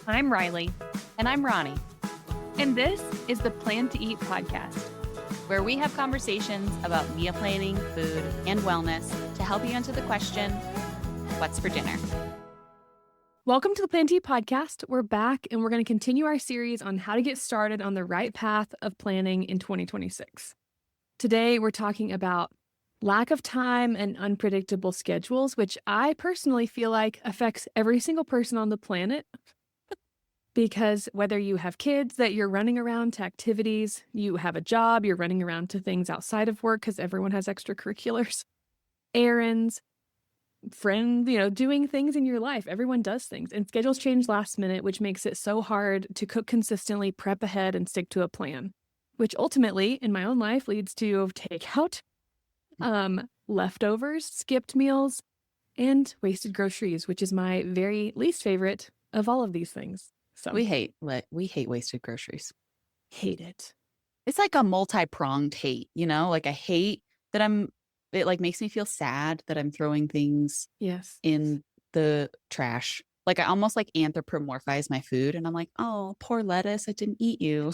I'm Riley, And I'm Ronnie, and this is the Plan to Eat podcast. where we have conversations about meal planning, food, and wellness to help you answer the question, what's for dinner? Welcome to the Plan to Eat podcast. We're back, and we're going to continue our series on how to get started on the right path of planning in 2026. Today, we're talking about lack of time and unpredictable schedules, which I personally feel like affects every single person on the planet. Because whether you have kids that you're running around to activities, you have a job, you're running around to things outside of work because everyone has extracurriculars, errands, friends, doing things in your life. Everyone does things, and schedules change last minute, which makes it so hard to cook consistently, prep ahead, and stick to a plan, which ultimately in my own life leads to takeout, leftovers, skipped meals, and wasted groceries, which is my very least favorite of all of these things. So We hate wasted groceries. hate it. It's like a multi-pronged hate, like I hate that it like makes me feel sad that I'm throwing things Yes. in the trash. Like I almost like anthropomorphize my food and I'm like, oh, poor lettuce, I didn't eat you.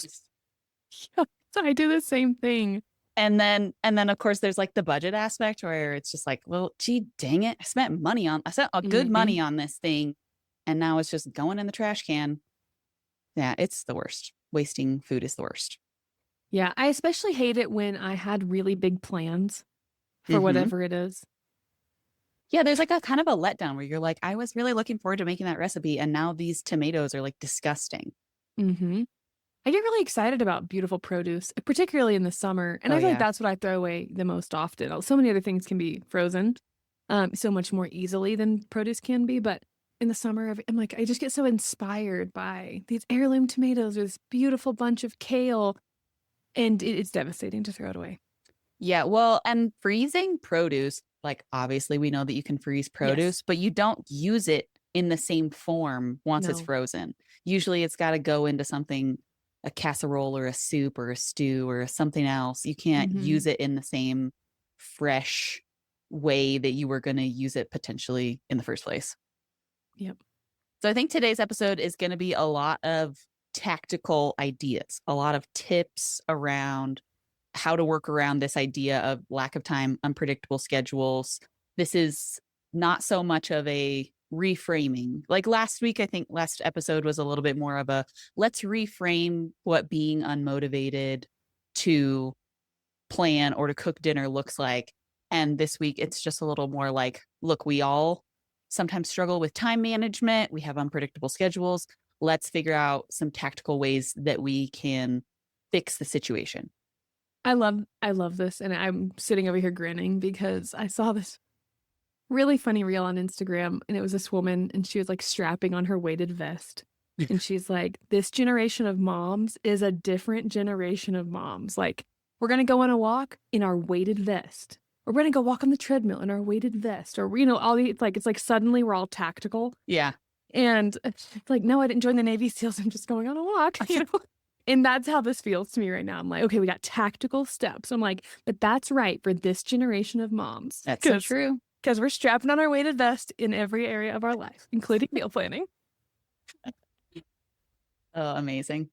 So I do the same thing. And then of course there's like the budget aspect where it's just like, well, gee, dang it. I spent a good money on this thing. And now it's just going in the trash can. Yeah, it's the worst. Wasting food is the worst. Yeah, I especially hate it when I had really big plans for Mhm. whatever it is. Yeah, there's like a kind of a letdown where you're like, I was really looking forward to making that recipe. And now these tomatoes are like disgusting. Mm-hmm. I get really excited about beautiful produce, particularly in the summer. And Oh, I feel like yeah. that's what I throw away the most often. So many other things can be frozen so much more easily than produce can be. But in the summer, I'm like, I just get so inspired by these heirloom tomatoes or this beautiful bunch of kale. And it's devastating to throw it away. Yeah, well, and freezing produce, like obviously we know that you can freeze produce, but you don't use it in the same form once it's No. frozen. Usually it's got to go into something, a casserole or a soup or a stew or something else. You can't use it in the same fresh way that you were going to use it potentially in the first place. Yep. So I think today's episode is going to be a lot of tactical ideas, a lot of tips around how to work around this idea of lack of time, unpredictable schedules. This is not so much of a reframing. Like last week, I think last episode was a little bit more of a let's reframe what being unmotivated to plan or to cook dinner looks like. And this week, it's just a little more like, look, we all sometimes struggle with time management. We have unpredictable schedules. Let's figure out some tactical ways that we can fix the situation. I love this, and I'm sitting over here grinning because I saw this really funny reel on Instagram, and it was this woman, and she was like strapping on her weighted vest. And she's like, this generation of moms is a different generation of moms. Like, we're going to go on a walk in our weighted vest. Or we're going to go walk on the treadmill in our weighted vest. Or, it's like suddenly we're all tactical. Yeah. And it's like, no, I didn't join the Navy SEALs. I'm just going on a walk, And that's how this feels to me right now. I'm like, okay, we got tactical steps. I'm like, but that's right for this generation of moms. That's so true. Because we're strapping on our weighted vest in every area of our life, including meal planning. Oh, amazing.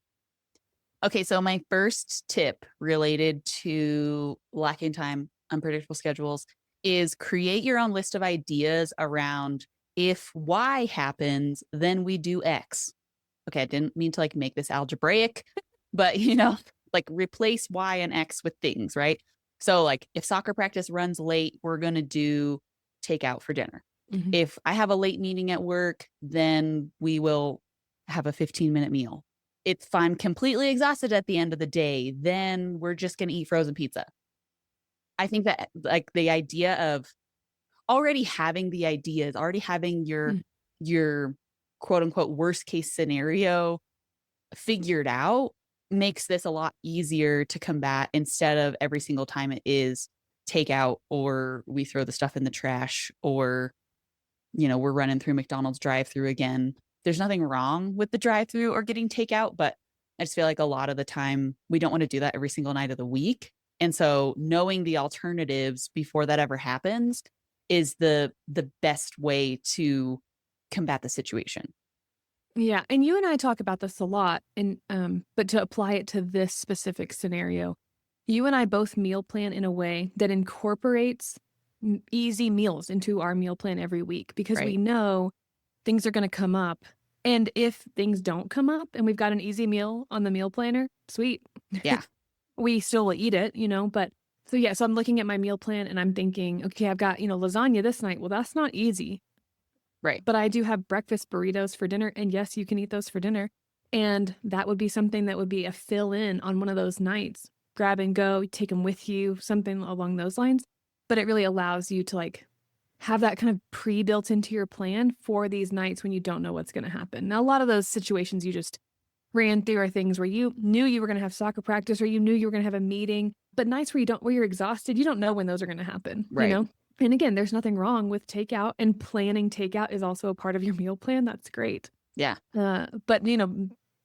Okay, so my first tip related to lacking time, unpredictable schedules is create your own list of ideas around if Y happens, then we do X. Okay, I didn't mean to like make this algebraic, but like replace Y and X with things, right? So like if soccer practice runs late, we're going to do takeout for dinner. Mm-hmm. If I have a late meeting at work, then we will have a 15-minute meal. If I'm completely exhausted at the end of the day, then we're just going to eat frozen pizza. I think that like the idea of already having the ideas, already having your quote unquote worst case scenario figured out makes this a lot easier to combat instead of every single time it is takeout or we throw the stuff in the trash or, we're running through McDonald's drive-through again. There's nothing wrong with the drive-through or getting takeout, but I just feel like a lot of the time we don't want to do that every single night of the week. And so knowing the alternatives before that ever happens is the best way to combat the situation. Yeah, and you and I talk about this a lot, and but to apply it to this specific scenario, you and I both meal plan in a way that incorporates easy meals into our meal plan every week because we Right. know things are going to come up. And if things don't come up and we've got an easy meal on the meal planner, sweet. Yeah. We still will eat it, but so yeah, so I'm looking at my meal plan and I'm thinking, okay, I've got, lasagna this night. Well, that's not easy. Right. But I do have breakfast burritos for dinner, and yes, you can eat those for dinner. And that would be something that would be a fill in on one of those nights. Grab and go, take them with you, something along those lines. But it really allows you to like have that kind of pre-built into your plan for these nights when you don't know what's going to happen. Now, a lot of those situations you just ran through are things where you knew you were going to have soccer practice or you knew you were going to have a meeting, but nights where you're exhausted, you don't know when those are going to happen, Right. And again, there's nothing wrong with takeout, and planning takeout is also a part of your meal plan. That's great. Yeah. But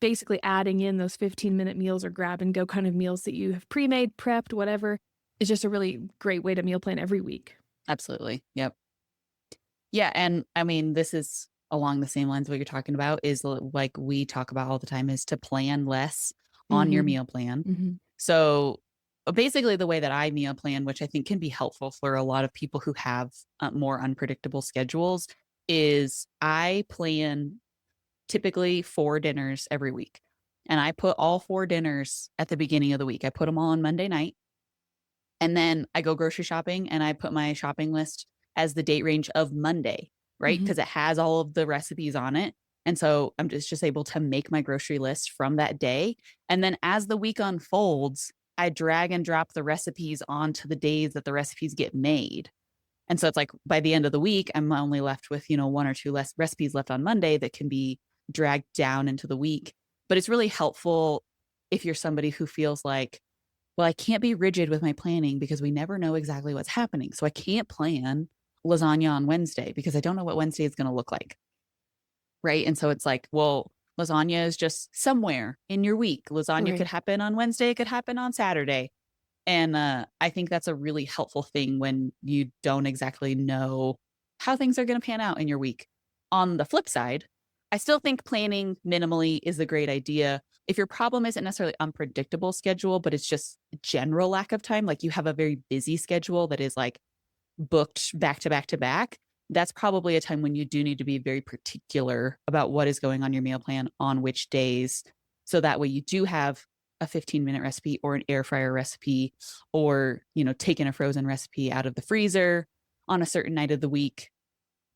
basically adding in those 15-minute meals or grab and go kind of meals that you have pre-made, prepped, whatever, is just a really great way to meal plan every week. Absolutely. Yep. Yeah. And I mean, this is along the same lines what you're talking about is like we talk about all the time is to plan less on your Mm-hmm. meal plan. Mm-hmm. So basically the way that I meal plan, which I think can be helpful for a lot of people who have more unpredictable schedules, is I plan typically 4 dinners every week. And I put all 4 dinners at the beginning of the week. I put them all on Monday night. And then I go grocery shopping and I put my shopping list as the date range of Monday, right? Mm-hmm. Because it has all of the recipes on it. And so I'm just able to make my grocery list from that day. And then as the week unfolds, I drag and drop the recipes onto the days that the recipes get made. And so it's like by the end of the week, I'm only left with, 1 or 2 less recipes left on Monday that can be dragged down into the week. But it's really helpful if you're somebody who feels like, well, I can't be rigid with my planning because we never know exactly what's happening. So I can't plan lasagna on Wednesday because I don't know what Wednesday is going to look like. Right. And so it's like, well, lasagna is just somewhere in your week. Lasagna could Right. happen on Wednesday, it could happen on Saturday. And I think that's a really helpful thing when you don't exactly know how things are going to pan out in your week. On the flip side, I still think planning minimally is a great idea. If your problem isn't necessarily unpredictable schedule, but it's just general lack of time, like you have a very busy schedule that is like booked back to back to back, that's probably a time when you do need to be very particular about what is going on your meal plan on which days. So that way you do have a 15-minute recipe or an air fryer recipe or, taking a frozen recipe out of the freezer on a certain night of the week,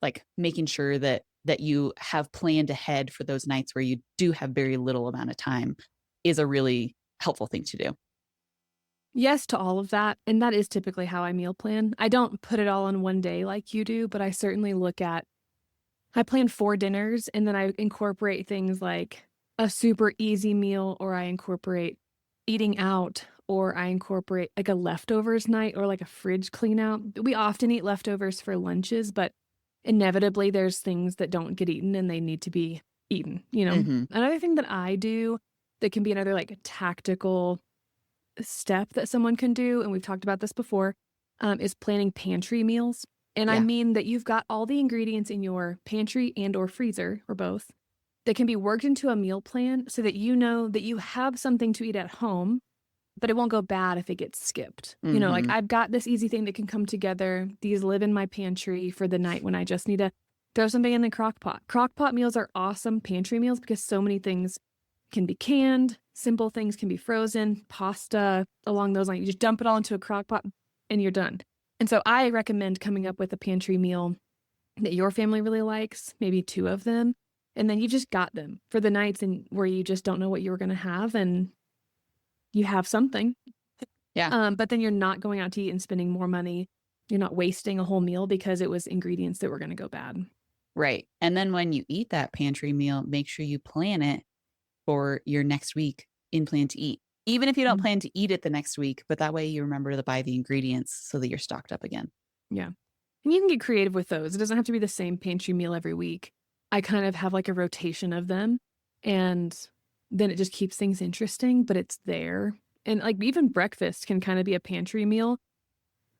like making sure that you have planned ahead for those nights where you do have very little amount of time is a really helpful thing to do. Yes to all of that, and that is typically how I meal plan. I don't put it all on one day like you do, but I certainly I plan 4 dinners, and then I incorporate things like a super easy meal, or I incorporate eating out, or I incorporate like a leftovers night or like a fridge clean out. We often eat leftovers for lunches, but inevitably there's things that don't get eaten and they need to be eaten. Mm-hmm. Another thing that I do that can be another like tactical step that someone can do, and we've talked about this before, is planning pantry meals. And I Yeah. mean that you've got all the ingredients in your pantry and or freezer or both that can be worked into a meal plan so that you know that you have something to eat at home, but it won't go bad if it gets skipped. Like Mm-hmm. I've got this easy thing that can come together. These live in my pantry for the night when I just need to throw something in the crock pot. Crock pot meals are awesome pantry meals because so many things can be canned, simple things can be frozen, pasta, along those lines. You just dump it all into a crock pot and you're done. And so I recommend coming up with a pantry meal that your family really likes, maybe 2 of them, and then you just got them for the nights and where you just don't know what you were going to have and you have something. Yeah. But then you're not going out to eat and spending more money. You're not wasting a whole meal because it was ingredients that were going to go bad. Right. And then when you eat that pantry meal, make sure you plan it for your next week in plan to eat. Even if you don't Mm. plan to eat it the next week, but that way you remember to buy the ingredients so that you're stocked up again. Yeah. And you can get creative with those. It doesn't have to be the same pantry meal every week. I kind of have like a rotation of them, and then it just keeps things interesting, but it's there. And like even breakfast can kind of be a pantry meal.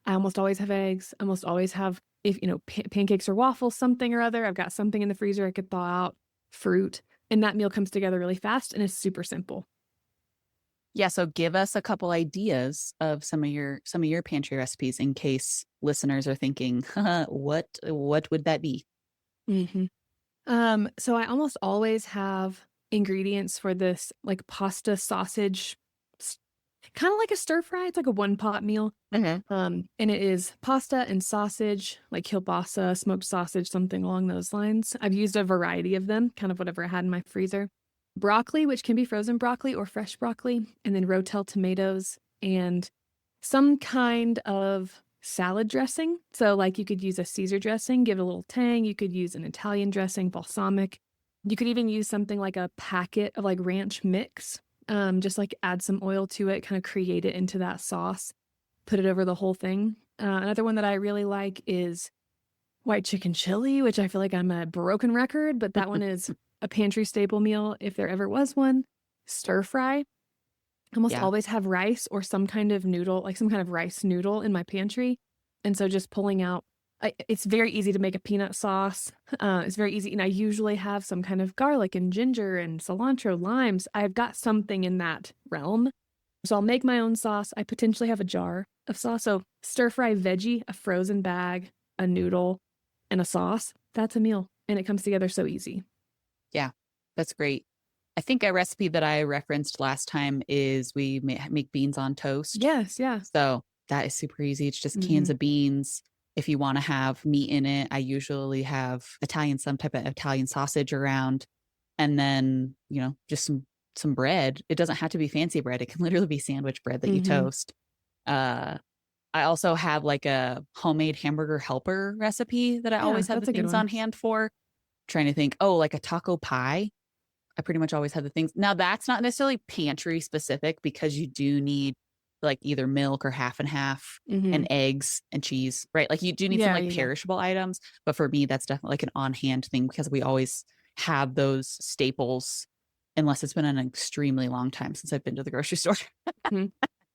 I almost always have eggs. I almost always have, if pancakes or waffles, something or other. I've got something in the freezer I could thaw out, fruit. And that meal comes together really fast and is super simple. Yeah, so give us a couple ideas of some of your pantry recipes in case listeners are thinking, what would that be? Mm-hmm. So I almost always have ingredients for this like pasta sausage, kind of like a stir fry. It's like a one pot meal. Okay. And it is pasta and sausage, like kielbasa, smoked sausage, something along those lines. I've used a variety of them, kind of whatever I had in my freezer. Broccoli, which can be frozen broccoli or fresh broccoli, and then Rotel tomatoes and some kind of salad dressing. So, like, you could use a Caesar dressing, give it a little tang. You could use an Italian dressing, balsamic. You could even use something like a packet of like ranch mix. Just like add some oil to it, kind of create it into that sauce, put it over the whole thing. Another one that I really like is white chicken chili, which I feel like I'm a broken record, but that one is a pantry staple meal if there ever was one. Stir fry. Almost Yeah. always have rice or some kind of noodle, like some kind of rice noodle in my pantry. And so just pulling out, it's very easy to make a peanut sauce. It's very easy. And I usually have some kind of garlic and ginger and cilantro, limes. I've got something in that realm. So I'll make my own sauce. I potentially have a jar of sauce. So stir fry veggie, a frozen bag, a noodle, and a sauce. That's a meal. And it comes together so easy. Yeah, that's great. I think a recipe that I referenced last time is we make beans on toast. Yes, yeah. So that is super easy. It's just cans Mhm. of beans. If you want to have meat in it, I usually have some type of Italian sausage around. And then, just some bread. It doesn't have to be fancy bread. It can literally be sandwich bread that you Mhm. toast. I also have like a homemade hamburger helper recipe that I Yeah, always have the that's a good things one. on hand for. Trying to think, like a taco pie. I pretty much always have the things. Now that's not necessarily pantry specific because you do need like either milk or half and half and Mhm. eggs and cheese, right? Like you do need some Yeah, like yeah, yeah. perishable items, but for me that's definitely like an on-hand thing because we always have those staples unless it's been an extremely long time since I've been to the grocery store. Mhm.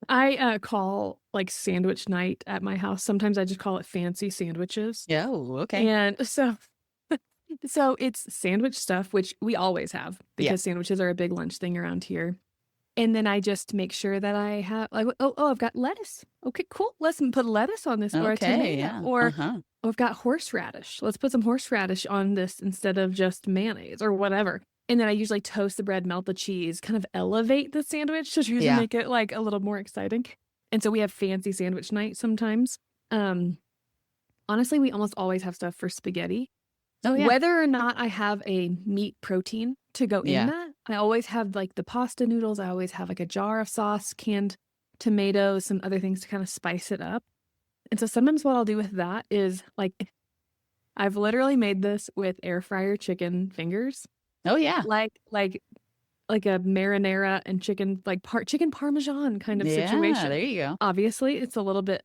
I call like sandwich night at my house. Sometimes I just call it fancy sandwiches. Yeah, okay. And so it's sandwich stuff, which we always have Yeah. because sandwiches are a big lunch thing around here. And then I just make sure that I have like, I've got lettuce. Okay, cool. Let's put lettuce on this or a Okay, tomato yeah. or Uh-huh. oh, I've got horseradish. Let's put some horseradish on this instead of just mayonnaise or whatever. And then I usually toast the bread, melt the cheese, kind of elevate the sandwich to try to Yeah. make it like a little more exciting. And so we have fancy sandwich night sometimes. Um, Honestly, we almost always have stuff for spaghetti. Oh yeah. Whether or not I have a meat protein to go in Yeah. that, I always have like the pasta noodles. I always have like a jar of sauce, canned tomatoes, some other things to kind of spice it up. And so sometimes what I'll do with that is like I've literally made this with air fryer chicken fingers, Oh yeah. like a marinara and chicken chicken parmesan kind of Yeah, situation. there you go. Obviously, it's a little bit,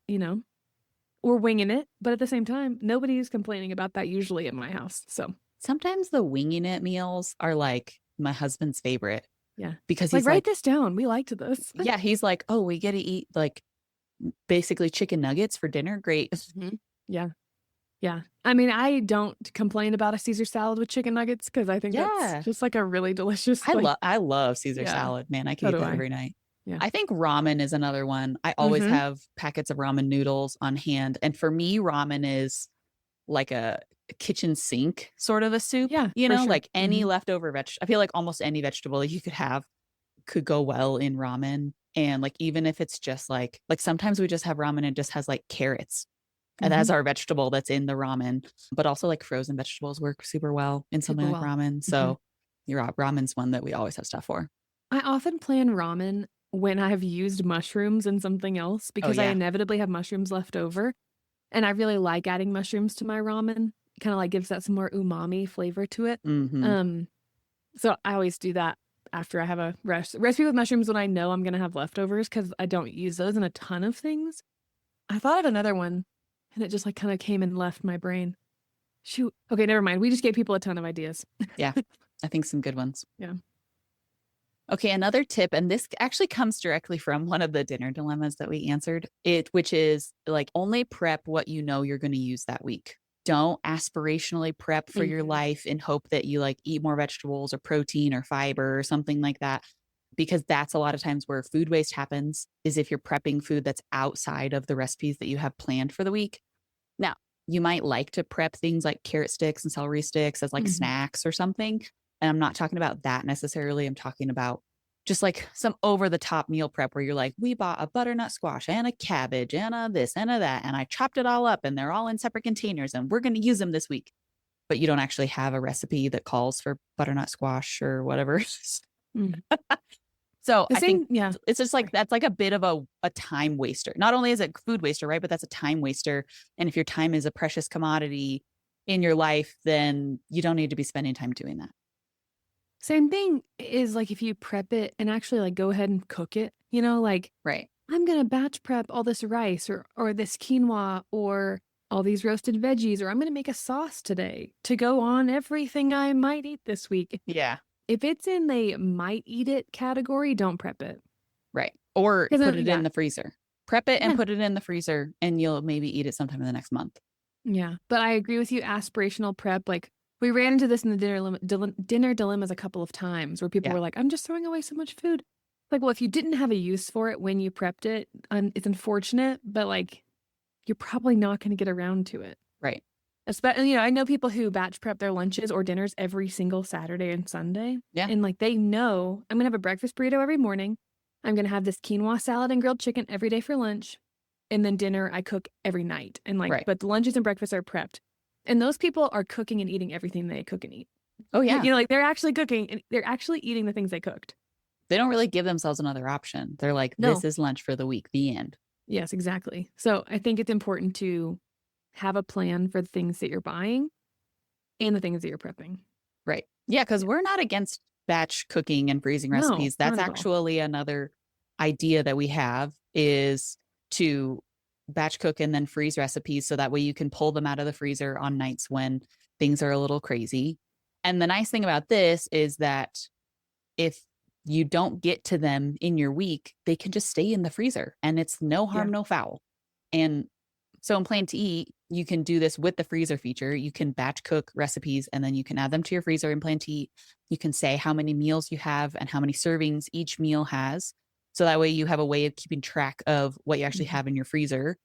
we're winging it, but at the same time, nobody's complaining about that usually in my house. So, Sometimes the winging it meals are like my husband's favorite yeah. because Like he's write like, this down. We liked this. yeah, he's like, oh, we get to eat like basically chicken nuggets for dinner. Great. Mhm. Yeah. Yeah. I mean, I don't complain about a Caesar salad with chicken nuggets because I think that's Yeah. just like a really delicious, like, I love Caesar yeah, salad, man. I could so eat do that I. every night. Yeah. I think ramen is another one. I always Mm-hmm. have packets of ramen noodles on hand. And for me, ramen is like a kitchen sink sort of a soup, Yeah, for sure. like any Mm-hmm. leftover I feel like almost any vegetable that you could have could go well in ramen. And like even if it's just like sometimes we just have ramen and it just has like carrots and Mm-hmm. that's our vegetable that's in the ramen. But also like frozen vegetables work super well in something Super like well. ramen. Mm-hmm. So your ramen's one that we always have stuff for. I often plan ramen when I have used mushrooms in something else Oh because I yeah. inevitably have mushrooms left over. And I really like adding mushrooms to my ramen. Kind of like gives that some more umami flavor to it. Mm-hmm. Um, so I always do that after I have a recipe with mushrooms when I know I'm gonna have leftovers because I don't use those in a ton of things. I thought of another one and it just like kind of came and left my brain. Shoot. Okay, never mind. We just gave people a ton of ideas. Yeah. I think some good ones. Yeah. Okay, another tip, and this actually comes directly from one of the dinner dilemmas that we answered, which is like only prep what you know you're going to use that week. don't aspirationally prep for your Mhm. life and hope that you like eat more vegetables or protein or fiber or something like that. Because that's a lot of times where food waste happens is if you're prepping food that's outside of the recipes that you have planned for the week. Now, you might like to prep things like carrot sticks and celery sticks as like Mhm. snacks or something. And I'm not talking about that necessarily. I'm talking about just like some over the top meal prep where you're like, we bought a butternut squash and a cabbage and a this and a that. And I chopped it all up and they're all in separate containers and we're going to use them this week. But you don't actually have a recipe that calls for butternut squash or whatever. Mhm. So The I think same yeah. it's just like Sorry. that's like a bit of a time waster. Not only is it food waster, right? But that's a time waster. And if your time is a precious commodity in your life, then you don't need to be spending time doing that. Same thing is like if you prep it and actually like go ahead and cook it, like Right. I'm gonna batch prep all this rice or this quinoa or all these roasted veggies, or I'm gonna make a sauce today to go on everything I might eat this week. Yeah. If it's in the might eat it category, don't prep it. Right. Or put Because it in yeah, the freezer. Prep it and yeah, put it in the freezer and you'll maybe eat it sometime in the next month. yeah. But I agree with you. Aspirational prep, like we ran into this in the dinner dilemmas a couple of times where people Yeah. were like, "I'm just throwing away so much food." Like, well, if you didn't have a use for it when you prepped it, it's unfortunate, but like you're probably not going to get around to it. Right. Especially, I know people who batch prep their lunches or dinners every single Saturday and Sunday. Yeah. And like they know I'm gonna have a breakfast burrito every morning. I'm gonna have this quinoa salad and grilled chicken every day for lunch. And then dinner I cook every night. And like, Right. but the lunches and breakfasts are prepped. And those people are cooking and eating everything they cook and eat. Oh yeah. Like they're actually cooking and they're actually eating the things they cooked. They don't really give themselves another option. They're like, this No. is lunch for the week. The end. Yes, exactly. So I think it's important to have a plan for the things that you're buying and the things that you're prepping. Right. Yeah, because Yeah. we're not against batch cooking and freezing No, recipes. That's not at all. actually another idea that we have is to batch cook and then freeze recipes so that way you can pull them out of the freezer on nights when things are a little crazy. And the nice thing about this is that if you don't get to them in your week, they can just stay in the freezer and it's no Yeah. harm, no foul. And so in Plan to Eat, you can do this with the freezer feature. You can batch cook recipes and then you can add them to your freezer in Plan to Eat. You can say how many meals you have and how many servings each meal has. So that way you have a way of keeping track of what you actually Mhm. have in your freezer.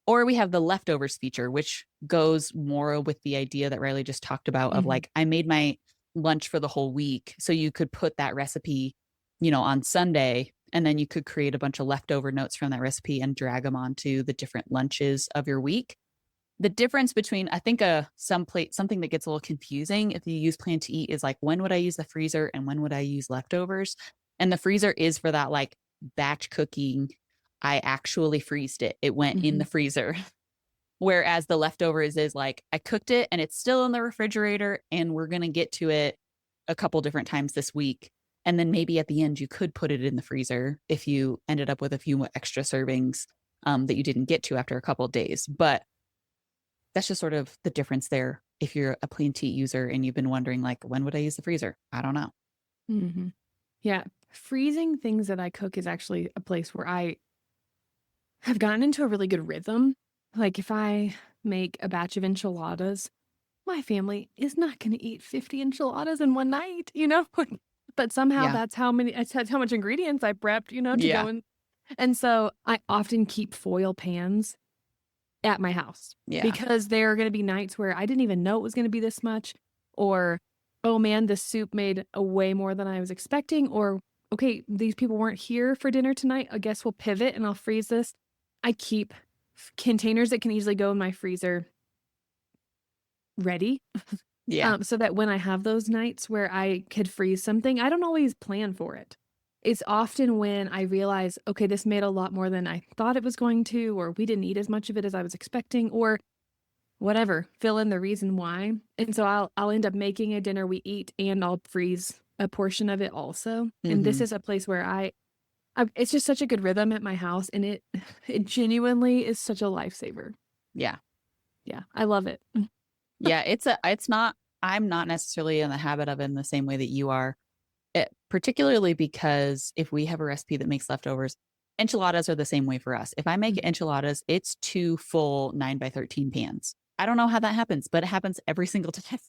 Or we have the leftovers feature, which goes more with the idea that Riley just talked about of Mhm. like, I made my lunch for the whole week. So you could put that recipe, on Sunday, and then you could create a bunch of leftover notes from that recipe and drag them onto the different lunches of your week. The difference between, I think, something that gets a little confusing if you use Plan to Eat is like, when would I use the freezer and when would I use leftovers? And the freezer is for that like batch cooking. I actually freezed it. It went in the Mhm. freezer. Whereas the leftovers is like, I cooked it and it's still in the refrigerator and we're going to get to it a couple different times this week. And then maybe at the end, you could put it in the freezer if you ended up with a few extra servings that you didn't get to after a couple of days. But that's just sort of the difference there. If you're a Plain Tea user and you've been wondering, like, when would I use the freezer? I don't know. Mhm. Yeah, freezing things that I cook is actually a place where I have gotten into a really good rhythm. Like if I make a batch of enchiladas, my family is not going to eat 50 enchiladas in one night? But somehow Yeah. that's how much ingredients I prepped, to Yeah. go in. And so I often keep foil pans at my house Yeah. because there are going to be nights where I didn't even know it was going to be this much, or, oh man, this soup made a way more than I was expecting, or, okay, these people weren't here for dinner tonight. I guess we'll pivot and I'll freeze this. I keep containers that can easily go in my freezer ready. Yeah. So that when I have those nights where I could freeze something, I don't always plan for it. It's often when I realize, okay, this made a lot more than I thought it was going to, or we didn't eat as much of it as I was expecting, or whatever, fill in the reason why. And so I'll end up making a dinner we eat and I'll freeze a portion of it also. And this Hmm. is a place where it's just such a good rhythm at my house, and it it genuinely is such a lifesaver. Yeah. Yeah, I love it. Yeah. It's not, I'm not necessarily in the habit of it in the same way that you are. Particularly because if we have a recipe that makes leftovers, enchiladas are the same way for us. If I make Mhm. enchiladas, it's two full 9 by 13 pans. I don't know how that happens, but it happens every single time.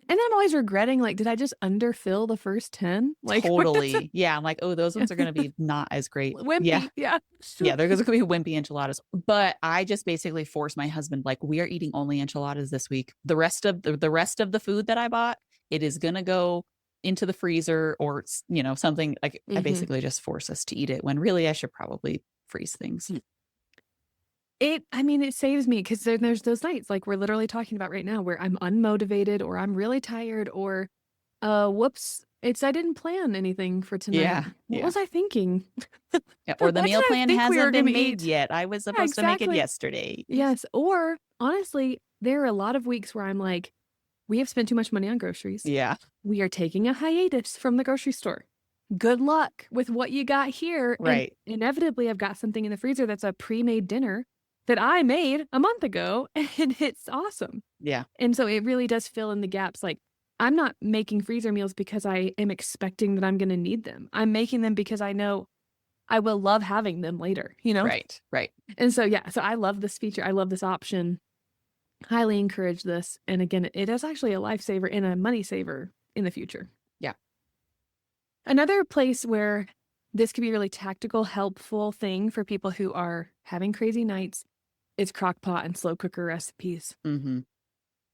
And I'm always regretting, like, did I just underfill the first 10? Like, what is it? Totally. Yeah. I'm like, oh, those ones are going to be not as great. Yeah. Wimpy. Yeah. Yeah. There's going to be wimpy enchiladas. But I just basically forced my husband, like, we are eating only enchiladas this week. The rest of the food that I bought, it is going to go into the freezer or, something like I Mhm. basically just force us to eat it when really I should probably freeze things. It saves me because there's those nights like we're literally talking about right now where I'm unmotivated or I'm really tired or, whoops, I didn't plan anything for tonight. Yeah. What Yeah. was I thinking? Yeah. Or What the did meal I plan think we were hasn't gonna been made eat? yet. I was Yeah, supposed to make it exactly. yesterday. Yes, or honestly, there are a lot of weeks where I'm like, "We have spent too much money on groceries. Yeah. We are taking a hiatus from the grocery store. Good luck with what you got here." And Right. inevitably, I've got something in the freezer that's a pre-made dinner that I made a month ago, and it's awesome. Yeah. And so it really does fill in the gaps. Like, I'm not making freezer meals because I am expecting that I'm gonna need them. I'm making them because I know I will love having them later, you know? Right. Right. And so, yeah, so I love this feature. I love this option. Highly encourage this. And again, it is actually a lifesaver and a money saver in the future. Yeah. Another place where this could be a really tactical, helpful thing for people who are having crazy nights is crock pot and slow cooker recipes. Mm-hmm.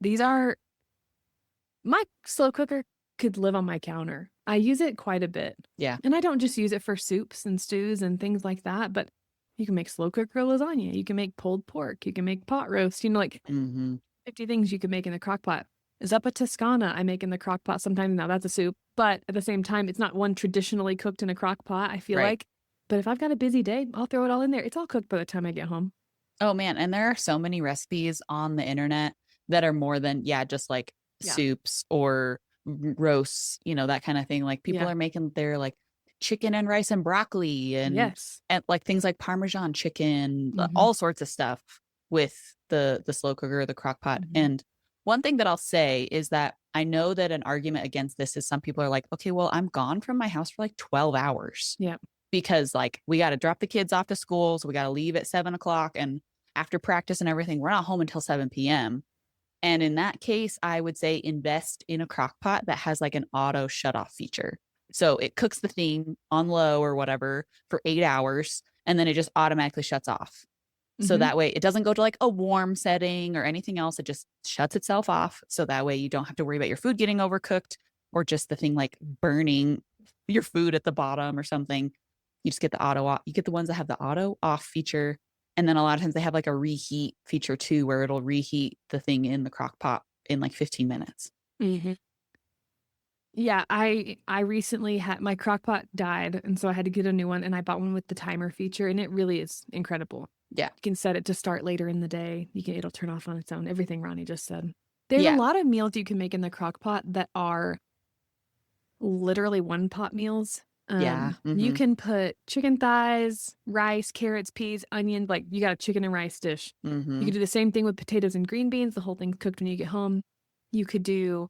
These are my slow cooker could live on my counter. I use it quite a bit. Yeah. And I don't just use it for soups and stews and things like that, but you can make slow cooker lasagna. You can make pulled pork. You can make pot roast. Like Mm-hmm. 50 things you can make in the crock pot. Zuppa Toscana I make in the crock pot sometimes. Now that's a soup, but at the same time, it's not one traditionally cooked in a crock pot, I feel Right. like. But if I've got a busy day, I'll throw it all in there. It's all cooked by the time I get home. Oh man, and there are so many recipes on the internet that are more than just like Yeah. soups or roasts, that kind of thing. Like people Yeah. are making their like chicken and rice and broccoli Yes. and like things like Parmesan chicken, Mhm. all sorts of stuff with the slow cooker or the crock pot. Mhm. And one thing that I'll say is that I know that an argument against this is some people are like, okay, well, I'm gone from my house for like 12 hours. Yeah. Because like we got to drop the kids off to school. So we got to leave at 7 o'clock. And after practice and everything, we're not home until 7 p.m. And in that case, I would say invest in a crock pot that has like an auto shut off feature. So it cooks the thing on low or whatever for 8 hours, and then it just automatically shuts off. So Mhm. that way it doesn't go to like a warm setting or anything else. It just shuts itself off. So that way you don't have to worry about your food getting overcooked or just the thing like burning your food at the bottom or something. You just get the auto off. You get the ones that have the auto off feature. And then a lot of times they have like a reheat feature too, where it'll reheat the thing in the crock pot in like 15 minutes. Mm-hmm. Yeah, I recently had my crock pot died, and so I had to get a new one, and I bought one with the timer feature, and it really is incredible. Yeah. You can set it to start later in the day. It'll turn off on its own. Everything Ronnie just said. There's a Yeah. lot of meals you can make in the crock pot that are literally one pot meals. Yeah. You Mhm. can put chicken thighs, rice, carrots, peas, onion, like you got a chicken and rice dish. You Mhm. could do the same thing with potatoes and green beans. The whole thing's cooked when you get home. You could do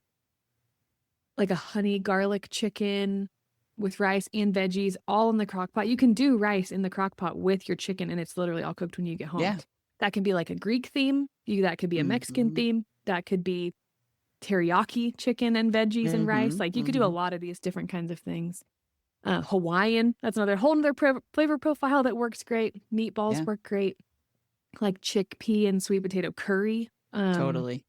like a honey garlic chicken with rice and veggies all in the crock pot. You can do rice in the crock pot with your chicken, and it's literally all cooked when you get home. Yeah. That can be like a Greek theme. That could be a Mexican Mhm. theme. That could be teriyaki chicken and veggies and rice. Mhm. Like you could do a Mhm. lot of these different kinds of things. Hawaiian, that's another whole other flavor profile that works great. Meatballs Yeah. work great. Like chickpea and sweet potato curry. Totally.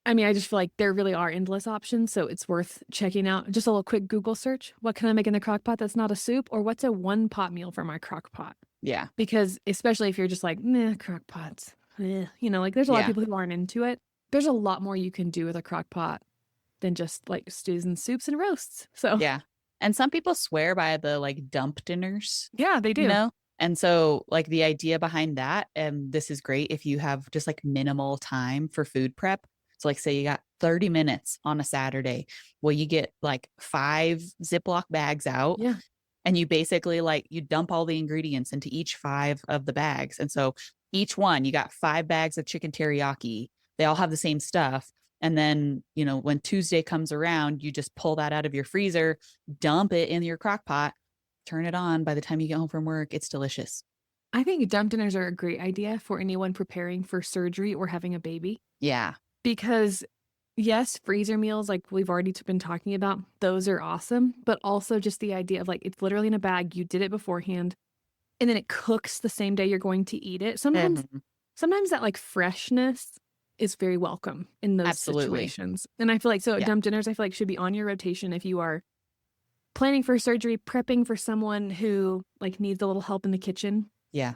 I just feel like there really are endless options, so it's worth checking out. Just a little quick Google search. What can I make in the crock pot that's not a soup? Or what's a one pot meal for my crock pot? Yeah. Because especially if you're just like, meh, crock pots. Like there's a lot of Yeah. people who aren't into it. There's a lot more you can do with a crock pot than just like stews and soups and roasts. So Yeah. And some people swear by the like dump dinners, yeah, they do. And so like the idea behind that, and this is great if you have just like minimal time for food prep. So like say you got 30 minutes on a Saturday. Well, you get like 5 Ziploc bags out. Yeah. And you basically like you dump all the ingredients into each 5 of the bags. And so each one, you got 5 bags of chicken teriyaki. They all have the same stuff. And then, when Tuesday comes around, you just pull that out of your freezer, dump it in your crock pot, turn it on. By the time you get home from work, it's delicious. I think dump dinners are a great idea for anyone preparing for surgery or having a baby Yeah. because, yes, freezer meals, like we've already been talking about, those are awesome. But also just the idea of like it's literally in a bag, you did it beforehand, and then it cooks the same day you're going to eat it. Mhm. Sometimes that like freshness is very welcome in those Absolutely. situations. And I feel like so Yeah. dump dinners, I feel like should be on your rotation if you are planning for surgery, prepping for someone who like needs a little help in the kitchen, Yeah.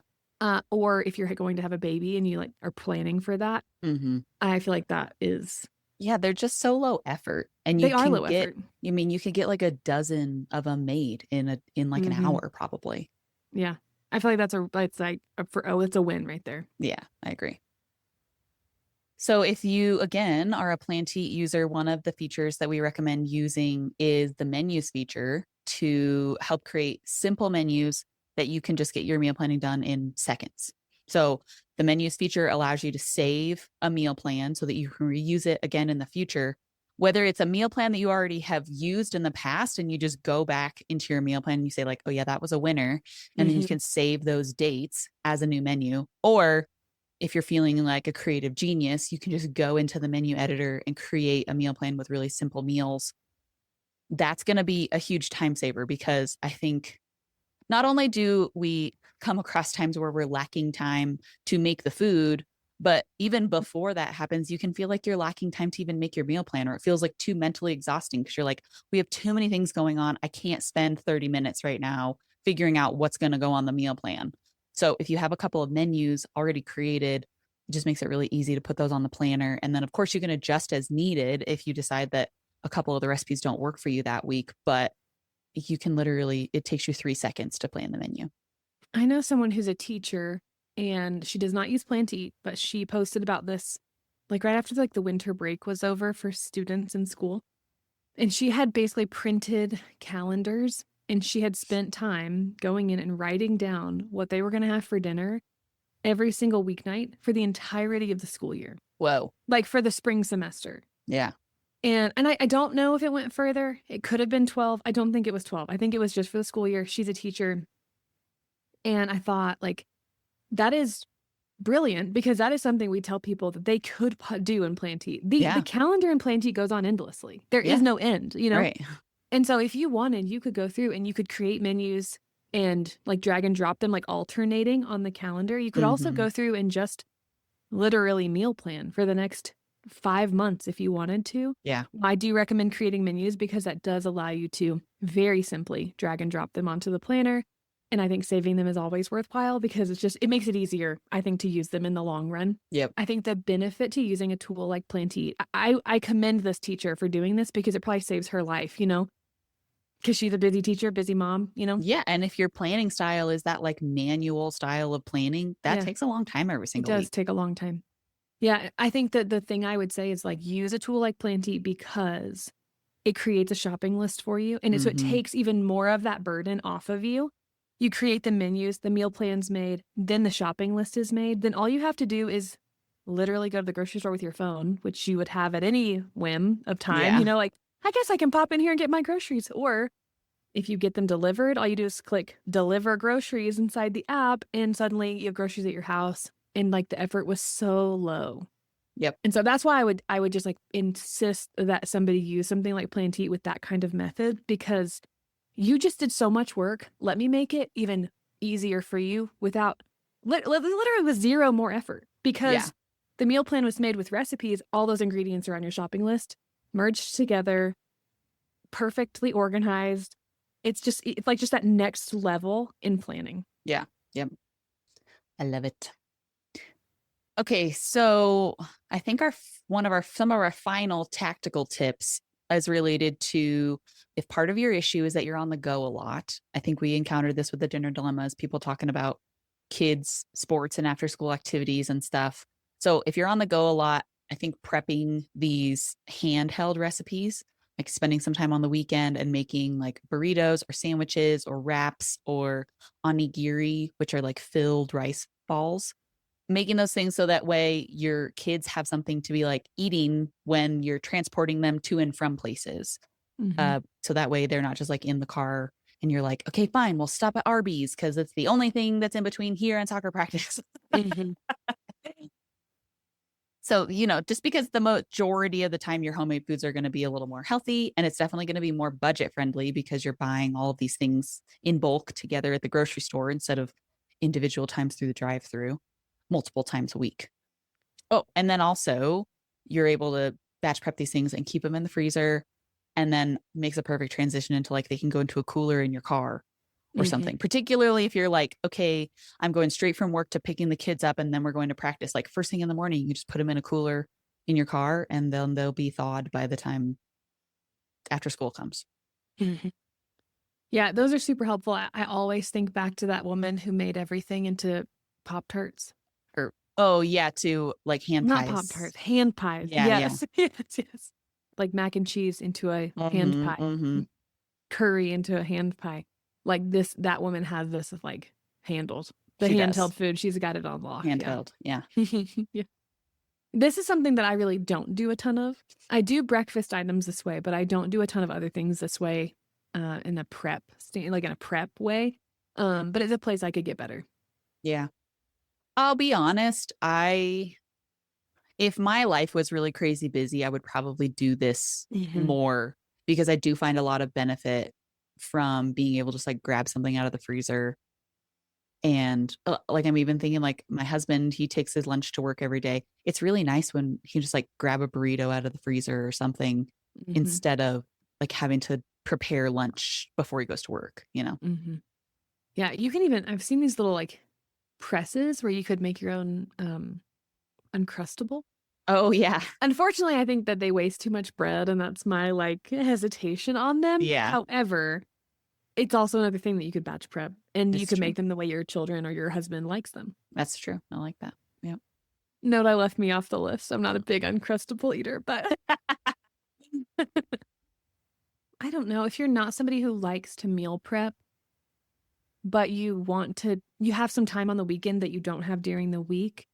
or if you're going to have a baby and you like are planning for that. Mhm. I feel like that is Yeah, they're just so low effort, and they are low effort. you can get like a dozen of them made in like an Hmm. hour probably. Yeah, I feel like that's like it's a win right there. Yeah, I agree. So if you again are a Planty user, one of the features that we recommend using is the menus feature to help create simple menus that you can just get your meal planning done in seconds. So the menus feature allows you to save a meal plan so that you can reuse it again in the future. Whether it's a meal plan that you already have used in the past and you just go back into your meal plan and you say, like, oh, yeah, that was a winner. And then you Hmm. can save those dates as a new menu. Or if you're feeling like a creative genius, you can just go into the menu editor and create a meal plan with really simple meals. That's going to be a huge time saver because I think not only do we come across times where we're lacking time to make the food, but even before that happens, you can feel like you're lacking time to even make your meal plan, or it feels like too mentally exhausting because you're like, we have too many things going on. I can't spend 30 minutes right now figuring out what's going to go on the meal plan. So if you have a couple of menus already created, it just makes it really easy to put those on the planner. And then, of course, you can adjust as needed if you decide that a couple of the recipes don't work for you that week. But you can literally, it takes you 3 seconds to plan the menu. I know someone who's a teacher and she does not use Plan to Eat, but she posted about this like right after like the winter break was over for students in school. And she had basically printed calendars and she had spent time going in and writing down what they were going to have for dinner every single weeknight for the entirety of the school year, Whoa. like for the spring semester. Yeah. And I don't know if it went further. It could have been 12. I don't think it was 12. I think it was just for the school year. She's a teacher. And I thought, like, that is brilliant because that is something we tell people that they could do in Planty. The Yeah. calendar in Planty goes on endlessly. There is Yeah. no end, you know? Right. And so if you wanted, you could go through and you could create menus and like drag and drop them like alternating on the calendar. You could also Hmm. go through and just literally meal plan for the next 5 months if you wanted to. Yeah. I do recommend creating menus because that does allow you to very simply drag and drop them onto the planner. And I think saving them is always worthwhile because it makes it easier, I think, to use them in the long run. Yep. I think the benefit to using a tool like Planty, I commend this teacher for doing this because it probably saves her life, you know, because she's a busy teacher, busy mom, you know? Yeah. And if your planning style is that like manual style of planning, that Yeah, takes a long time every it single does week. take a long time. Yeah, I think that the thing I would say is like use a tool like Planty because it creates a shopping list for you. And so it Hmm. takes even more of that burden off of you. You create the menus, the meal plan's made, then the shopping list is made. Then all you have to do is literally go to the grocery store with your phone, which you would have at any whim of time. You Yeah. know, like, I guess I can pop in here and get my groceries. Or if you get them delivered, all you do is click deliver groceries inside the app, and suddenly you have groceries at your house. And like the effort was so low. Yep. And so that's why I would just like insist that somebody use something like Plan to Eat with that kind of method because you just did so much work. Let me make it even easier for you without literally with zero more effort Yeah. because the meal plan was made with recipes. All those ingredients are on your shopping list, merged together, perfectly organized. It's like just that next level in planning. Yeah. Yep. I love it. Okay, so I think one of our some of our final tactical tips is related to if part of your issue is that you're on the go a lot. I think we encountered this with the dinner dilemmas, people talking about kids, sports and after school activities and stuff. So if you're on the go a lot, I think prepping these handheld recipes, like spending some time on the weekend and making like burritos or sandwiches or wraps or onigiri, which are like filled rice balls, making those things so that way your kids have something to be like eating when you're transporting them to and from places. Mhm. So that way they're not just like in the car and you're like, okay, fine, we'll stop at Arby's because it's the only thing that's in between here and soccer practice. Mm-hmm. So, just because the majority of the time your homemade foods are going to be a little more healthy, and it's definitely going to be more budget friendly because you're buying all of these things in bulk together at the grocery store instead of individual times through the drive-through multiple times a week. Oh, and then also you're able to batch prep these things and keep them in the freezer, and then makes a perfect transition into like they can go into a cooler in your car or something. Particularly if you're like, okay, I'm going straight from work to picking the kids up and then we're going to practice. Like first thing in the morning, you just put them in a cooler in your car and then they'll be thawed by the time after school comes. Mm-hmm. Yeah, those are super helpful. I always think back to that woman who made everything into Pop-Tarts. Or, oh yeah, to like hand Not pies. Pop-Tarts, hand pies. Yeah, yes. Yes, yes. Like mac and cheese into a hand pie. Curry into a hand pie. Like that woman has this like handled. The She handheld does. food, she's got it on lock. Handheld, yeah. Yeah. This is something that I really don't do a ton of. I do breakfast items this way, but I don't do a ton of other things this way in a prep way. But it's a place I could get better. Yeah. I'll be honest, if my life was really crazy busy, I would probably do this more because I do find a lot of benefit from being able to just like grab something out of the freezer. And like, I'm even thinking like my husband, he takes his lunch to work every day. It's really nice when he just like grab a burrito out of the freezer or something instead of like having to prepare lunch before he goes to work, Yeah, you can even, I've seen these little like presses where you could make your own Uncrustable. Oh, yeah. Unfortunately, I think that they waste too much bread, and that's my like hesitation on them. Yeah. However, it's also another thing that you could batch prep, and you could true. make them the way your children or your husband likes them. That's true. I like that. Yeah. Note I left me off the list. I'm not a big Uncrustable eater, but I don't know if you're not somebody who likes to meal prep, but you have some time on the weekend that you don't have during the week.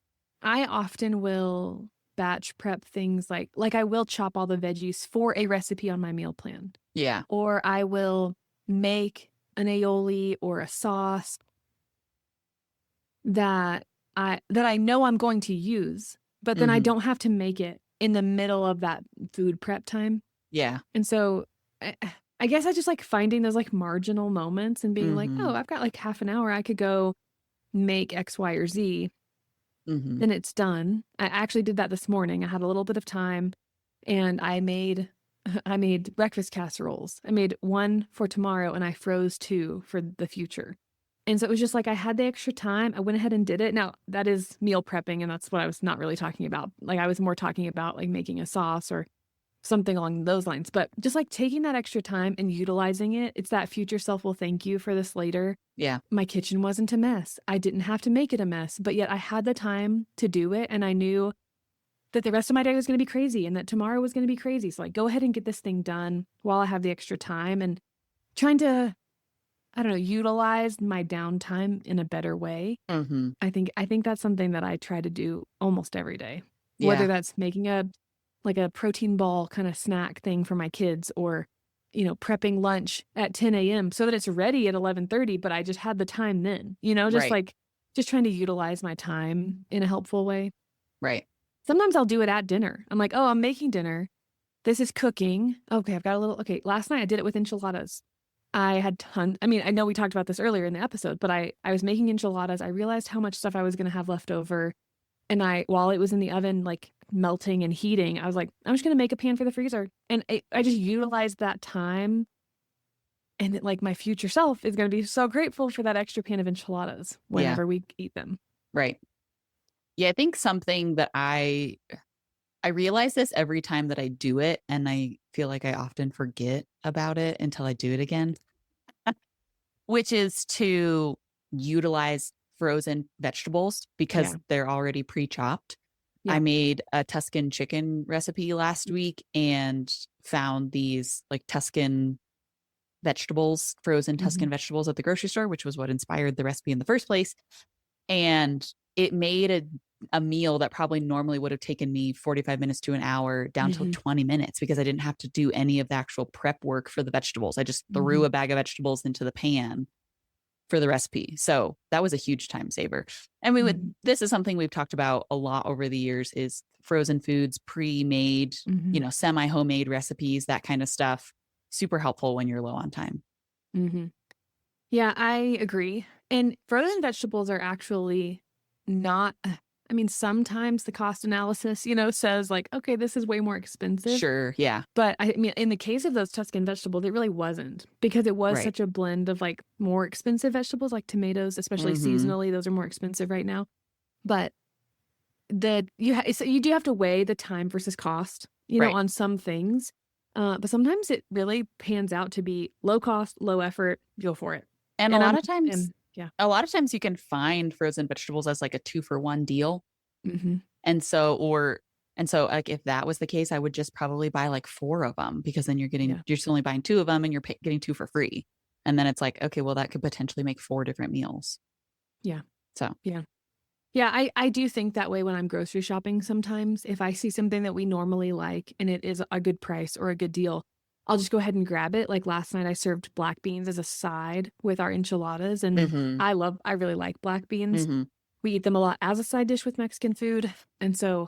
I often will batch prep things like I will chop all the veggies for a recipe on my meal plan. Yeah. Or I will make an aioli or a sauce that I know I'm going to use, but then I don't have to make it in the middle of that food prep time. Yeah. And so I guess I just like finding those like marginal moments and being like, oh, I've got like half an hour. I could go make X, Y, or Z. Then it's done. I actually did that this morning. I had a little bit of time and I made breakfast casseroles. I made one for tomorrow and I froze 2 for the future. And so it was just like I had the extra time. I went ahead and did it. Now, that is meal prepping, and that's what I was not really talking about. Like I was more talking about like making a sauce or something along those lines. But just like taking that extra time and utilizing it, it's that future self will thank you for this later. Yeah. My kitchen wasn't a mess. I didn't have to make it a mess, but yet I had the time to do it. And I knew that the rest of my day was going to be crazy and that tomorrow was going to be crazy. So like, go ahead and get this thing done while I have the extra time, and trying to, I don't know, utilize my downtime in a better way. I think that's something that I try to do almost every day, whether that's making a protein ball kind of snack thing for my kids, or, prepping lunch at 10 a.m. so that it's ready at 11:30, but I just had the time then, just trying to utilize my time in a helpful way. Right. Sometimes I'll do it at dinner. I'm like, oh, I'm making dinner. This is cooking. Okay, I've got last night I did it with enchiladas. I had tons. I mean, I know we talked about this earlier in the episode, but I was making enchiladas. I realized how much stuff I was going to have left over. And while it was in the oven, like melting and heating, I was like, I'm just going to make a pan for the freezer. And I just utilized that time. And like my future self is going to be so grateful for that extra pan of enchiladas whenever we eat them. Right. Yeah, I think something that I realize this every time that I do it, and I feel like I often forget about it until I do it again, which is to utilize frozen vegetables because they're already pre-chopped. I made a Tuscan chicken recipe last week and found these like Tuscan frozen Tuscan vegetables at the grocery store, which was what inspired the recipe in the first place. And it made a meal that probably normally would have taken me 45 minutes to an hour down to Mhm. 20 minutes because I didn't have to do any of the actual prep work for the vegetables. I just threw Mhm. a bag of vegetables into the pan for the recipe. So that was a huge time saver. And Mhm. this is something we've talked about a lot over the years is frozen foods, pre-made, Mhm. semi-homemade recipes, that kind of stuff. Super helpful when you're low on time. Mhm. Yeah, I agree. And frozen vegetables are actually not I mean, sometimes the cost analysis, says like, okay, this is way more expensive. Sure. Yeah. But I mean, in the case of those Tuscan vegetables, it really wasn't because it was Right. such a blend of like more expensive vegetables like tomatoes, especially Mm-hmm. seasonally. Those are more expensive right now. But so you do have to weigh the time versus cost, Right. on some things. But sometimes it really pans out to be low cost, low effort. Go for it. And And yeah. a lot of times you can find frozen vegetables as like a 2-for-1 deal. Hmm. And so like if that was the case, I would just probably buy like 4 of them because then Yeah. you're still only buying 2 of them and you're getting 2 for free. And then it's like, okay, well that could potentially make 4 different meals. Yeah. So, Yeah. Yeah, I do think that way when I'm grocery shopping sometimes. If I see something that we normally like and it is a good price or a good deal, I'll just go ahead and grab it. Like last night I served black beans as a side with our enchiladas and mhm, I really like black beans. mhm. We eat them a lot as a side dish with Mexican food. And so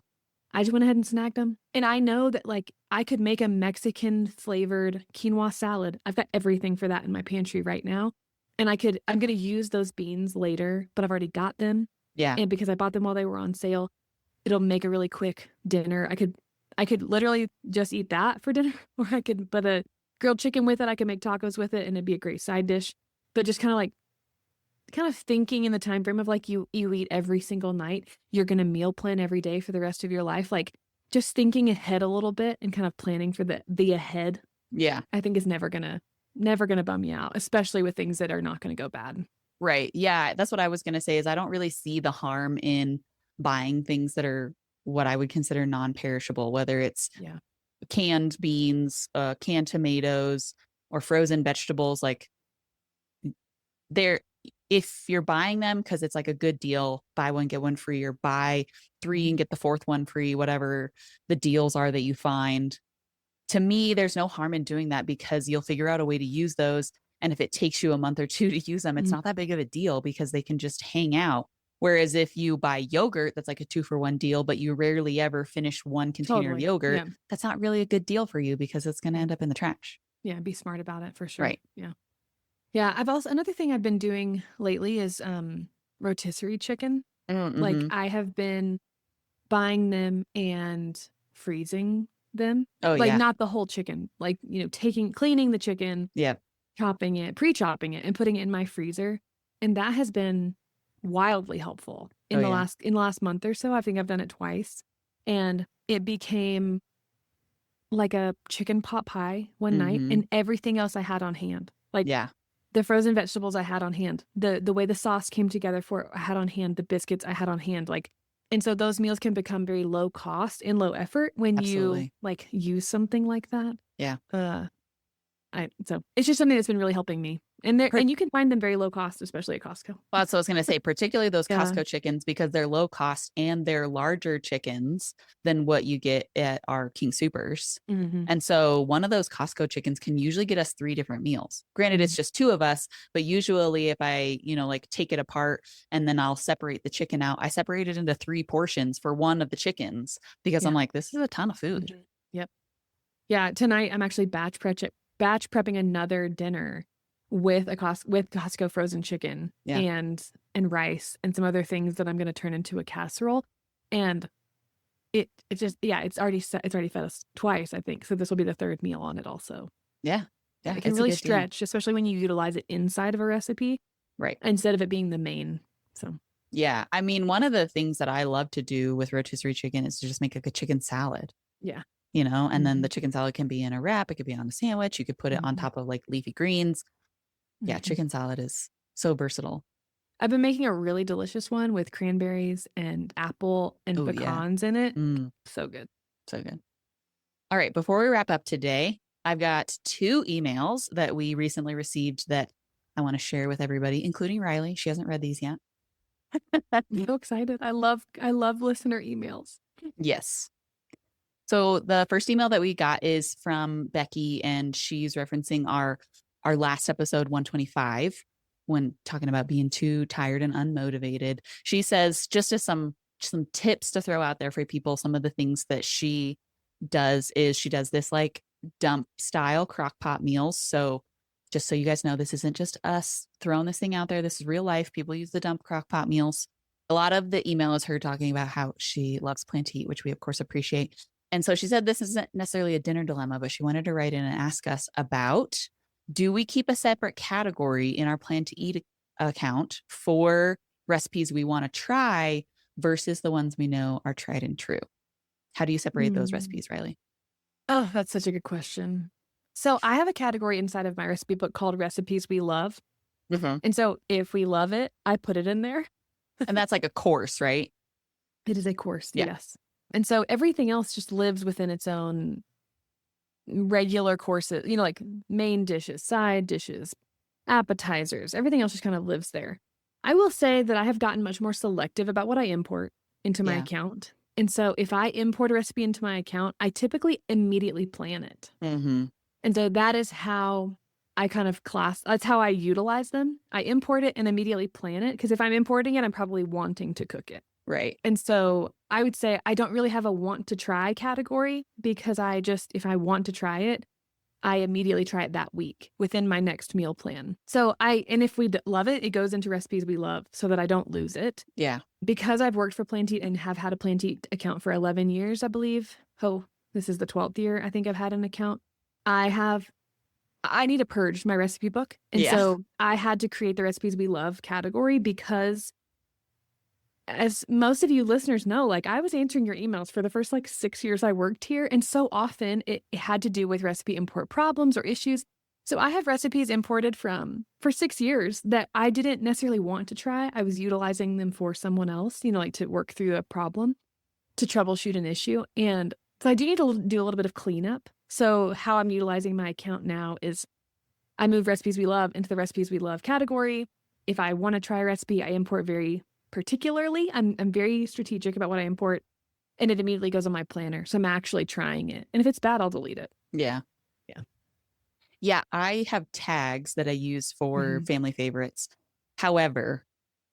I just went ahead and snagged them. And I know that like I could make a Mexican flavored quinoa salad. I've got everything for that in my pantry right now. And I'm going to use those beans later, but I've already got them. Yeah. And because I bought them while they were on sale, it'll make a really quick dinner. I could literally just eat that for dinner, or I could put a grilled chicken with it. I could make tacos with it and it'd be a great side dish. But just kind of thinking in the time frame of like you eat every single night, you're gonna meal plan every day for the rest of your life. Like just thinking ahead a little bit and kind of planning for the ahead, Yeah. I think is never gonna bum you out, especially with things that are not gonna go bad. Right. Yeah, that's what I was going to say is I don't really see the harm in buying things that are what I would consider non-perishable, whether it's Yeah. canned beans, canned tomatoes, or frozen vegetables. Like they're if you're buying them because it's like a good deal, buy one get one free, or buy 3 Mhm. and get the 4th one free, whatever the deals are that you find. To me, there's no harm in doing that because you'll figure out a way to use those. And if it takes you a month or 2 to use them, it's Mhm. not that big of a deal because they can just hang out. Whereas if you buy yogurt, that's like a 2-for-1 deal, but you rarely ever finish one container of Totally. yogurt, Yeah. that's not really a good deal for you because it's going to Yeah. end up in the trash. Yeah. Be smart about it for sure. Right. Yeah. Yeah. I've also another thing I've been doing lately is rotisserie chicken. Like Mm-hmm. I have been buying them and freezing them. Oh, Like yeah. not the whole chicken, like, cleaning the chicken, Yeah. chopping it, pre-chopping it and putting it in my freezer. And that has been wildly helpful Oh, in the yeah. last month or so. I think I've done it twice. And it became like a chicken pot pie one night Mm-hmm. and everything else I had on hand. Like Yeah. the frozen vegetables I had on hand, the way the sauce came together for it, I had on hand, the biscuits I had on hand, like, and so those meals can become very low cost and low effort when you Absolutely. like use something like that. Yeah. Uh, so it's just something that's been really helping me, and you can find them very low cost, especially at Costco. Well, that's what I was going to say, particularly those Yeah. Costco chickens, because they're low cost and they're larger chickens than what you get at our King Supers. Hmm. And so one of those Costco chickens can usually get us 3 different meals. Granted, it's just 2 of us, but usually if I, like take it apart and then I'll separate the chicken out, I separate it into 3 portions for one of the chickens because I'm Yeah. like, this is a ton of food. Mhm. Yep. Yeah. Tonight I'm actually batch prepping another dinner with with Costco frozen chicken Yeah. and rice and some other things that I'm going to turn into a casserole. And it just yeah, it's already fed us twice, I think. So this will be the third meal on it also. Yeah. Yeah, Yeah. it can It's a really good deal. stretch, especially when you utilize it inside of a recipe Right. instead of it being the main. So Yeah. I mean, one of the things that I love to do with rotisserie chicken is to just make like a chicken salad. yeah. And then Hmm. the chicken salad can be in a wrap. It could be on a sandwich. You could put it on Hmm. top of like leafy greens. Yeah, Hmm. chicken salad is so versatile. I've been making a really delicious one with cranberries and apple and Oh, yeah. pecans in it. Mm, So good. so good. All right. Before we wrap up today, I've got 2 emails that we recently received that I want to share with everybody, including Riley. She hasn't read these yet. I'm so excited. I love listener emails. Yes. So the first email that we got is from Becky, and she's referencing our last episode 125 when talking about being too tired and unmotivated. She says just as some tips to throw out there for people, some of the things that she does is she does this like dump style crock pot meals. So just so you guys know, this isn't just us throwing this thing out there. This is real life. People use the dump crock pot meals. A lot of the email is her talking about how she loves Plan to Eat, which we of course appreciate. And so she said this isn't necessarily a dinner dilemma, but she wanted to write in and ask us about, do we keep a separate category in our Plan to Eat account for recipes we want to try versus the ones we know are tried and true? How do you separate those recipes, Riley? Oh, that's such a good question. So I have a category inside of my recipe book called recipes we love. Mm-hmm. And so if we love it, I put it in there. And that's like a course, right? It is a course, Yeah. yes. And so everything else just lives within its own regular courses, like main dishes, side dishes, appetizers, everything else just kind of lives there. I will say that I have gotten much more selective about what I import into my account. And so if I import a recipe into my account, I typically immediately plan it. Mm-hmm. And so that is how I kind of that's how I utilize them. I import it and immediately plan it, because if I'm importing it, I'm probably wanting to cook it. Right. And so I would say I don't really have a want to try category, because if I want to try it, I immediately try it that week within my next meal plan. So and if we love it, it goes into recipes we love so that I don't lose it. Yeah. Because I've worked for Plan to Eat and have had a Plan to Eat account for 11 years, I believe. Oh, this is the 12th year I think I've had an account. I need to purge my recipe book. And so I had to create the recipes we love category, because as most of you listeners know, like, I was answering your emails for the first 6 years I worked here. And so often it had to do with recipe import problems or issues. So I have recipes imported for 6 years that I didn't necessarily want to try. I was utilizing them for someone else, to work through a problem, to troubleshoot an issue. And so I do need to do a little bit of cleanup. So how I'm utilizing my account now is I move recipes we love into the recipes we love category. If I want to try a recipe, I import very particularly. I'm very strategic about what I import, and it immediately goes on my planner. So I'm actually trying it. And if it's bad, I'll delete it. Yeah. Yeah. Yeah. I have tags that I use for family favorites. However,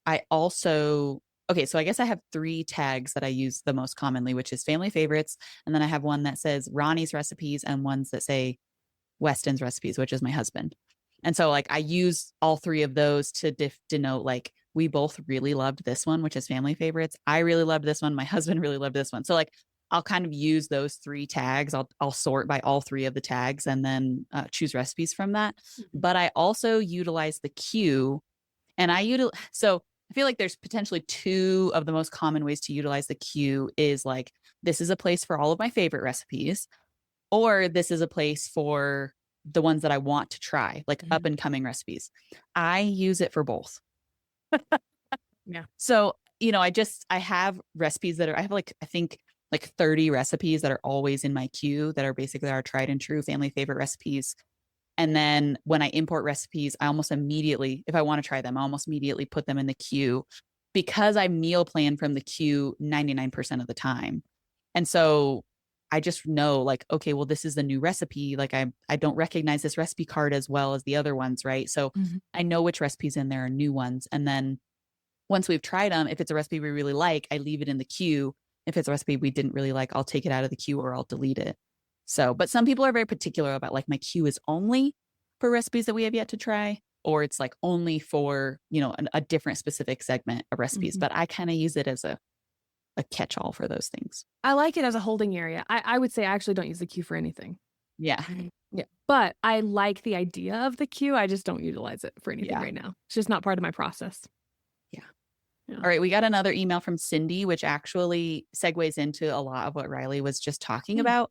I also, so I guess I have 3 tags that I use the most commonly, which is family favorites. And then I have one that says Ronnie's recipes and ones that say Weston's recipes, which is my husband. And so I use all 3 of those to denote we both really loved this one, which is family favorites. I really loved this one. My husband really loved this one. So I'll kind of use those 3 tags. I'll sort by all 3 of the tags and then choose recipes from that. But I also utilize the queue, and so I feel like there's potentially 2 of the most common ways to utilize the queue is this is a place for all of my favorite recipes, or this is a place for the ones that I want to try, up and coming recipes. I use it for both. Yeah. So, I have recipes that I have I think 30 recipes that are always in my queue that are basically our tried and true family favorite recipes. And then when I import recipes, I almost immediately, if I want to try them, I almost immediately put them in the queue, because I meal plan from the queue 99% of the time. And so I just know okay, well, this is the new recipe. I don't recognize this recipe card as well as the other ones, right? So I know which recipes in there are new ones. And then once we've tried them, if it's a recipe we really like, I leave it in the queue. If it's a recipe we didn't really like, I'll take it out of the queue or I'll delete it. So, but some people are very particular about my queue is only for recipes that we have yet to try, or it's only for, a different specific segment of recipes. But I kind of use it as a catch-all for those things. I like it as a holding area. I would say I actually don't use the queue for anything. Yeah. Yeah. But I like the idea of the queue. I just don't utilize it for anything right now. It's just not part of my process. Yeah. All right. We got another email from Cindy, which actually segues into a lot of what Riley was just talking about.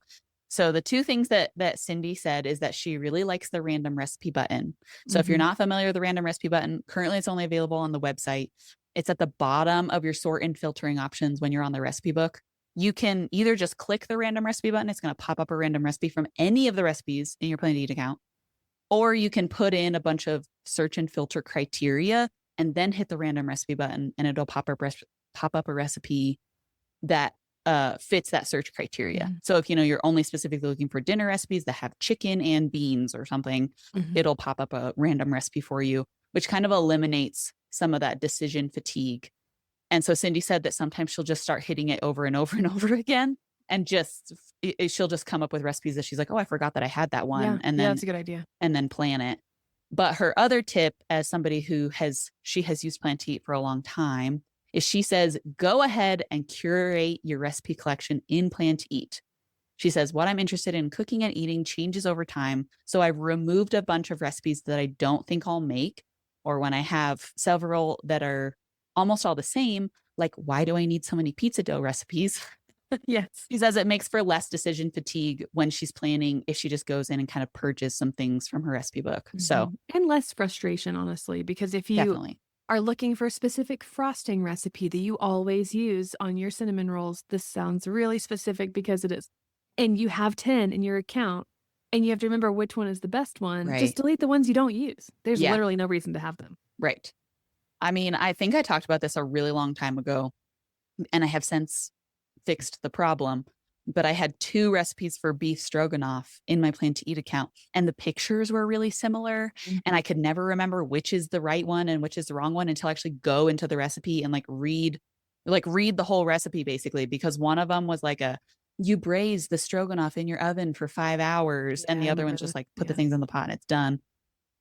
So the 2 things that Cindy said is that she really likes the random recipe button. So if you're not familiar with the random recipe button, currently it's only available on the website. It's at the bottom of your sort and filtering options when you're on the recipe book. You can either just click the random recipe button. It's going to pop up a random recipe from any of the recipes in your Plan to Eat account, or you can put in a bunch of search and filter criteria and then hit the random recipe button, and it'll pop up a recipe that fits that search criteria. Mm-hmm. So if you're only specifically looking for dinner recipes that have chicken and beans or something, it'll pop up a random recipe for you, which kind of eliminates some of that decision fatigue. And so Cindy said that sometimes she'll just start hitting it over and over and over again, and she'll just come up with recipes that she's like, oh, I forgot that I had that one. Yeah. And Yeah, then that's a good idea. and then plan it. But her other tip, as somebody who has used Plan to Eat for a long time, is she says, go ahead and curate your recipe collection in Plan to Eat. She says, what I'm interested in cooking and eating changes over time. So I've removed a bunch of recipes that I don't think I'll make, or when I have several that are almost all the same, like, why do I need so many pizza dough recipes? Yes. She says it makes for less decision fatigue when she's planning, if she just goes in and kind of purges some things from her recipe book. So, and less frustration, honestly, because if you definitely are looking for a specific frosting recipe that you always use on your cinnamon rolls, this sounds really specific because it is. And you have 10 in your account and you have to remember which one is the best one. Right. Just delete the ones you don't use. There's Yeah. literally no reason to have them. Right. I mean, I think I talked about this a really long time ago, and I have since fixed the problem. But I had 2 recipes for beef stroganoff in my Plan to Eat account, and the pictures were really similar. And I could never remember which is the right one and which is the wrong one until I actually go into the recipe and read the whole recipe, basically, because one of them was you braise the stroganoff in your oven for 5 hours. Yeah, and the I other one's remember just this. put the Yeah. things in the pot and it's done.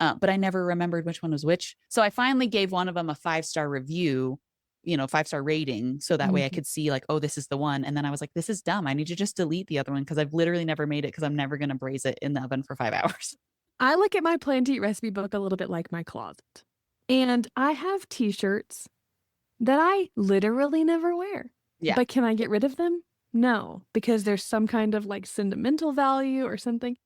But I never remembered which one was which. So I finally gave one of them a 5-star review, 5-star rating. So that way I could see oh, this is the one. And then I was like, this is dumb. I need to just delete the other one because I've literally never made it because I'm never going to braise it in the oven for 5 hours. I look at my Plan to Eat recipe book a little bit like my closet. And I have t-shirts that I literally never wear. Yeah. But can I get rid of them? No, because there's some kind of sentimental value or something.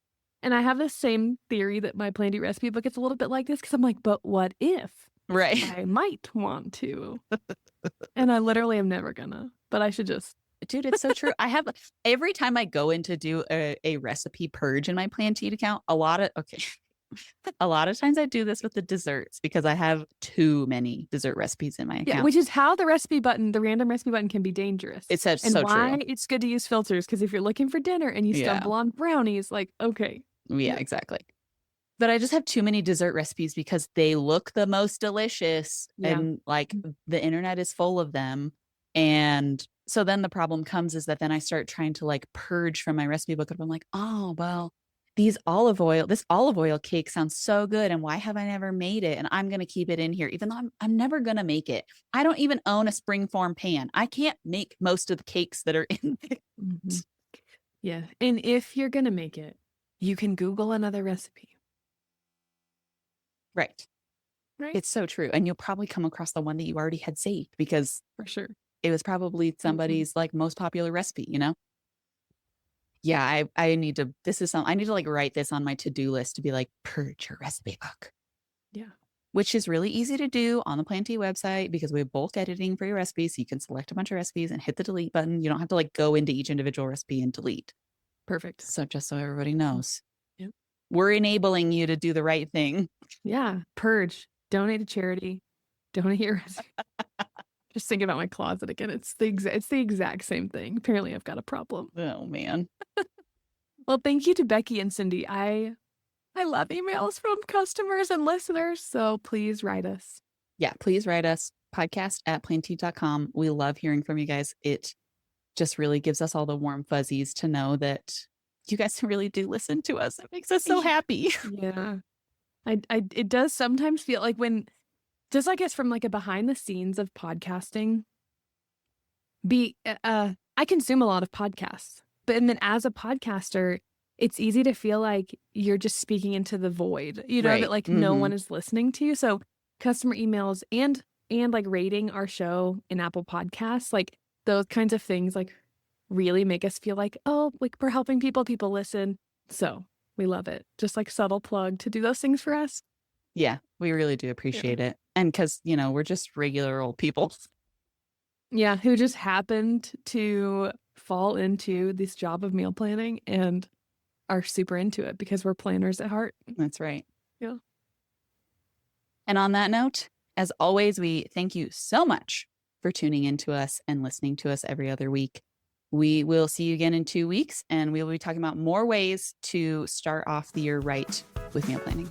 And I have the same theory that my Plan to Eat recipe book is a little bit like this because I'm like, but what if Right. I might want to? And I literally am never gonna, but I should just. Dude, it's so true. I have every time I go in to do a recipe purge in my Plan to Eat account, a lot of times I do this with the desserts because I have too many dessert recipes in my account. Yeah, which is how the random recipe button can be dangerous. It says and so why true. It's good to use filters because if you're looking for dinner and you stumble on brownies, okay. Yeah, exactly. But I just have too many dessert recipes because they look the most delicious, and the internet is full of them. And so then the problem comes is that then I start trying to purge from my recipe book, and I'm like, oh, well, this olive oil cake sounds so good, and why have I never made it? And I'm going to keep it in here, even though I'm never going to make it. I don't even own a springform pan. I can't make most of the cakes that are in it. Yeah. And if you're going to make it, you can Google another recipe. Right. It's so true. And you'll probably come across the one that you already had saved because for sure it was probably somebody's most popular recipe, Yeah, I need to, I need to write this on my to-do list to be purge your recipe book. Yeah. Which is really easy to do on the Plan to Eat website because we have bulk editing for your recipes. So you can select a bunch of recipes and hit the delete button. You don't have to go into each individual recipe and delete. Perfect. So just so everybody knows. Yep. We're enabling you to do the right thing. Yeah. Purge. Donate to charity. Donate your recipe. Just thinking about my closet again. It's the exact same thing. Apparently I've got a problem. Oh, man. Well, thank you to Becky and Cindy. I love emails from customers and listeners, so please write us. Yeah, please write us, podcast@planteat.com. We love hearing from you guys. It just really gives us all the warm fuzzies to know that you guys really do listen to us. It makes us so happy. Yeah. It does sometimes feel like when, just I guess from a behind the scenes of podcasting, I consume a lot of podcasts, but and then as a podcaster, it's easy to feel like you're just speaking into the void, Right. that no one is listening to you. So customer emails and rating our show in Apple Podcasts, those kinds of things, really make us feel we're helping people listen. So we love it. Just subtle plug to do those things for us. Yeah, we really do appreciate it. And because, we're just regular old people. Yeah, who just happened to fall into this job of meal planning and are super into it because we're planners at heart. That's right. Yeah. And on that note, As always, we thank you so much for tuning in to us and listening to us every other week. We will see you again in 2 weeks, and we will be talking about more ways to start off the year right with meal planning.